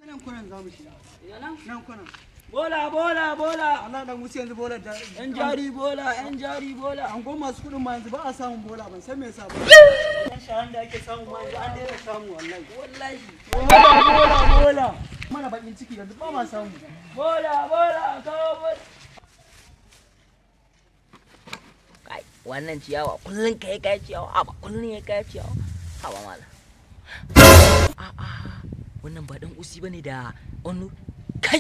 Nan kunan za mu shiga. Nan kunan. Bola bola bola. Allah dan wuce yanzu bola da Yan jari bola, yan jari bola. an goma masu kudin ma yanzu ba a samun bola ban san me yasa ba. Dan sharan da ake samu ma yanzu an daina samu wallahi. Wallahi. Bola bola. Mana bakin ciki yanzu ba ma samu. Bola bola kawo bola. Kai, wannan ciyawa kullun kai ciyawa, ba kullun ya kai ciyawa. Haba mala. A'a, wannan ba dan usi bane da onu. Kai.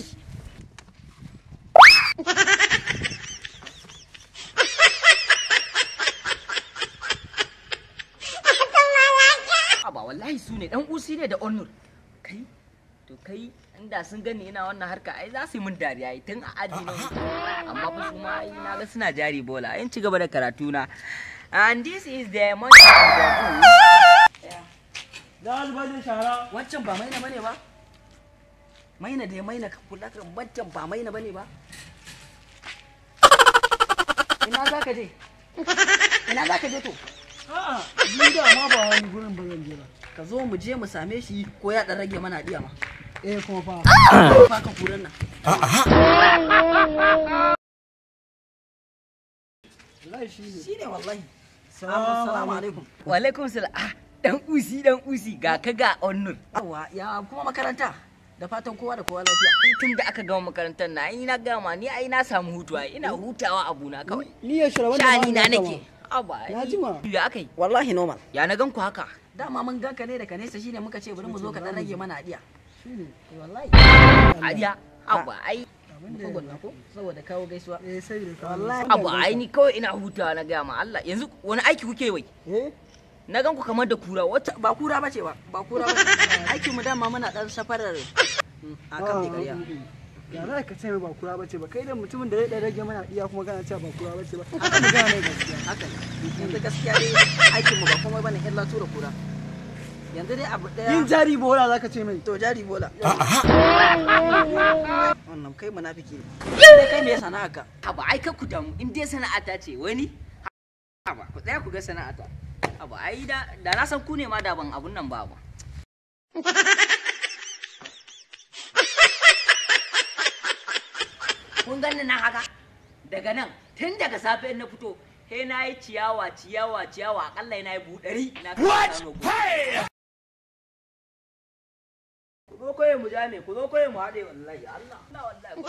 Aba wallahi su ne dan usi ne da onur. Kai to kai inda sun gani ina wannan harka ai za su yi min dariya tun a aji na amma fa su ma ai na ga suna jari bola in ci gaba da karatu na. And this is the money of the bull. Da albajin shara. Wancan ba maina bane ba? Maina da maina ka kula ka wancan ba maina bane ba? Ina za ka je? Ina za ka je to? A'a, ni da ma ba wani gurin ba zan je ba. Ka zo mu je mu same shi ko ya dan rage mana diya ma. Kuma fa. Fa ka kuran nan. Wallahi shi ne. Shi ne wallahi. Assalamu alaikum. Wa alaikum salam. Ah, dan usi ga ka ga onnur. Awa ya kuma makaranta. Da fatan kowa da kowa lafiya. Tun da aka gama makarantar na ai na gama ni ai na samu hutu ai ina hutawa abuna kawai. Ni ya shirya Shani na nake. Aba. Ya jima. Ya akai. Wallahi normal. Ya na gan ku haka. Dama mun ganka ne daga nesa shine muka ce bari mu zo ka dan rage mana adiya. Shine. Wallahi. Adiya. Aba ai. Ko gonna ko saboda kawo gaisuwa. Sai da Wallahi. Aba ai ni kawai ina hutawa na ga ma Allah. Yanzu wani aiki kuke wai? Na gan ku kamar da kura wata Ba kura bace ba. Ba kura bace. Aikin mu dama muna dan safarar akan dikariya. Ya za ka ce ba kura bace ba kai da mutumin da zai rage mana iya kuma kana cewa ba kura bace ba haka magana ne gaskiya Haka ne. Yanzu gaskiya dai aikin mu ba komai bane illa tura kura. Yanzu dai abu daya. yin jari bola zaka ce mai To jari bola. Wannan kai munafiki ne. Sai kai me ya sana'a ka? Aba ai ka ku damu in dai sana'ata ce wani. Aba ku tsaya ku ga sana'ata. Aba ai da na san ku ne ma da ban abun nan ba ba. Kun ganni nan haka daga nan tun daga safe na fito he na yi ciyawa akalla na yi buɗari na ku zo koyi mu jame ku zo koyi mu haɗe wallahi Allah wallahi ko mu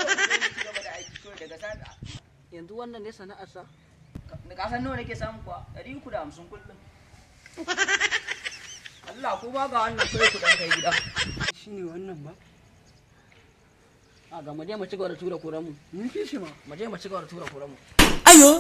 ci gaba da aiki ko daga safe Yanzu wannan ne sana'ar sa? ka san nawa nake samu kuwa 350 kullum Allah ko ba ga wannan koyi ku dan kai gida shine wannan ba A ga mu je mu ci gaba da tura kuran mu. mun fi shi ma Mu je mu ci gaba da tura kuran mu. ayo